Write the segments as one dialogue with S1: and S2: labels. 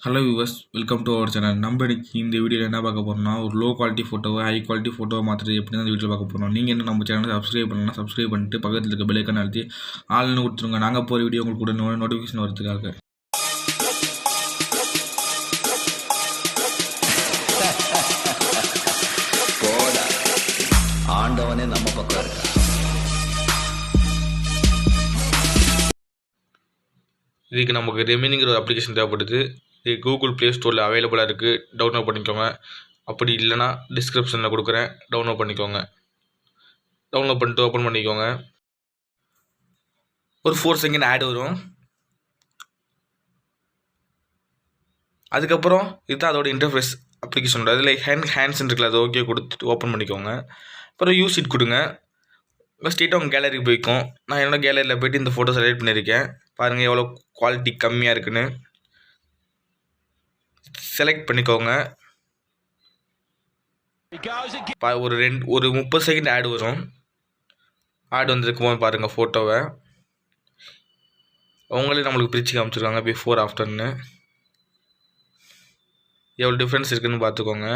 S1: Hello viewers, welcome to our channel. நம்ம இன்னைக்கு இந்த வீடியோவில் என்ன பார்க்க போகிறோம்னா, ஒரு லோ குவாலிட்டி ஃபோட்டோவை ஹை குவாலிட்டி ஃபோட்டோவை மாற்றுறது எப்படின்னு இந்த வீடியோ பார்க்க போகிறோம். நீங்கள் என்ன நம்ம சேனலை சப்ஸ்கிரைப் பண்ணலாம், சப்ஸ்கிரைப் பண்ணிட்டு பக்கத்தில் இருக்க பெல் ஐக்கான் அழுத்தி ஆள்னு கொடுத்துருங்க. நாங்கள் போகிற வீடியோ உங்களுக்கு கூட நோட்டிஃபிகேஷன் வரதுக்காக.
S2: ஆண்டவனே நம்ம பக்கம் இருக்கா.
S1: இதுக்கு நமக்கு ரெமினிங்கிற ஒரு அப்ளிகேஷன் தேவைப்படுது. இது கூகுள் ப்ளே ஸ்டோரில் அவைலபிளாக இருக்குது, டவுன்லோட் பண்ணிக்கோங்க. அப்படி இல்லைனா டிஸ்கிரிப்ஷனில் கொடுக்குறேன், டவுன்லோட் பண்ணிக்கோங்க. டவுன்லோட் பண்ணிட்டு ஓப்பன் பண்ணிக்கோங்க. ஒரு 4 செகண்ட் ஆட் வரும். அதுக்கப்புறம் இதுதான் அதோட இன்டர்ஃபேஸ் அப்ளிகேஷனோட. அதில் ஹேண்ட்ஸ் இருக்குல்ல, அதை ஓகே கொடுத்துட்டு ஓப்பன் பண்ணிக்கோங்க. அப்புறம் யூஸ் இட் கொடுங்க. ஸ்ட்ரெயிட்டாக உங்கள் கேலரிக்கு போய்க்கும். நான் என்னோட கேலரியில் போய்ட்டு இந்த ஃபோட்டோ செலக்ட் பண்ணியிருக்கேன். பாருங்கள் எவ்வளோ குவாலிட்டி கம்மியாக இருக்குன்னு. செலக்ட் பண்ணிக்கோங்க. ஒரு 30 செகண்ட் ஆட் வரும். ஆட் வந்திருக்கும் போது பாருங்கள் ஃபோட்டோவை. அவங்களே நம்மளுக்கு பிரித்து காமிச்சிருக்காங்க பிஃபோர் ஆஃப்டர்னு. எவ்வளோ டிஃப்ரென்ஸ் இருக்குதுன்னு பார்த்துக்கோங்க.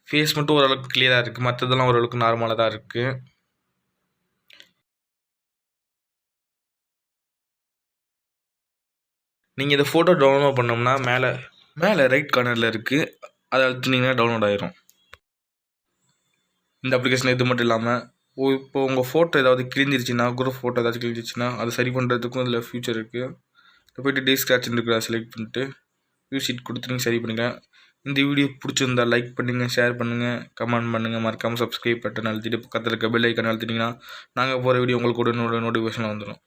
S1: ஃபேஸ் மட்டும் ஓரளவுக்கு கிளியராக இருக்குது, மற்றதெல்லாம் ஓரளவுக்கு நார்மலாக தான் இருக்குது. நீங்கள் இந்த ஃபோட்டோ டவுன்லோட் பண்ணோம்னா மேலே ரைட் கார்னரில் இருக்குது, அதை அழுத்தினீங்கன்னா டவுன்லோட் ஆயிரும். இந்த அப்ளிகேஷன் இது மட்டும் இல்லாமல் இப்போ உங்கள் ஃபோட்டோ ஏதாவது கிழிஞ்சிருச்சுன்னா, குரூப் ஃபோட்டோ ஏதாச்சும் கிழிஞ்சிருச்சுன்னா அதை சரி பண்ணுறதுக்கும் இதில் ஃபியூச்சர் இருக்குது. இப்போ போய்ட்டு டே ஸ்க்ராட்ச்னு இருக்கிற செலக்ட் பண்ணிட்டு யூஸ் இட் கொடுத்து நீங்கள் சரி பண்ணுங்கள். இந்த வீடியோ பிடிச்சிருந்தா லைக் பண்ணுங்கள், ஷேர் பண்ணுங்கள், கமெண்ட் பண்ணுங்கள். மறக்காமல் சப்ஸ்கிரைப் பட்டன் அழுத்திட்டு பக்கத்தில் இருக்க பெல் ஐக்கான் அழுத்திட்டிங்கன்னா நாங்கள் போகிற வீடியோ உங்களுக்கு கூட நோட்டிஃபிகேஷன் வந்துடும்.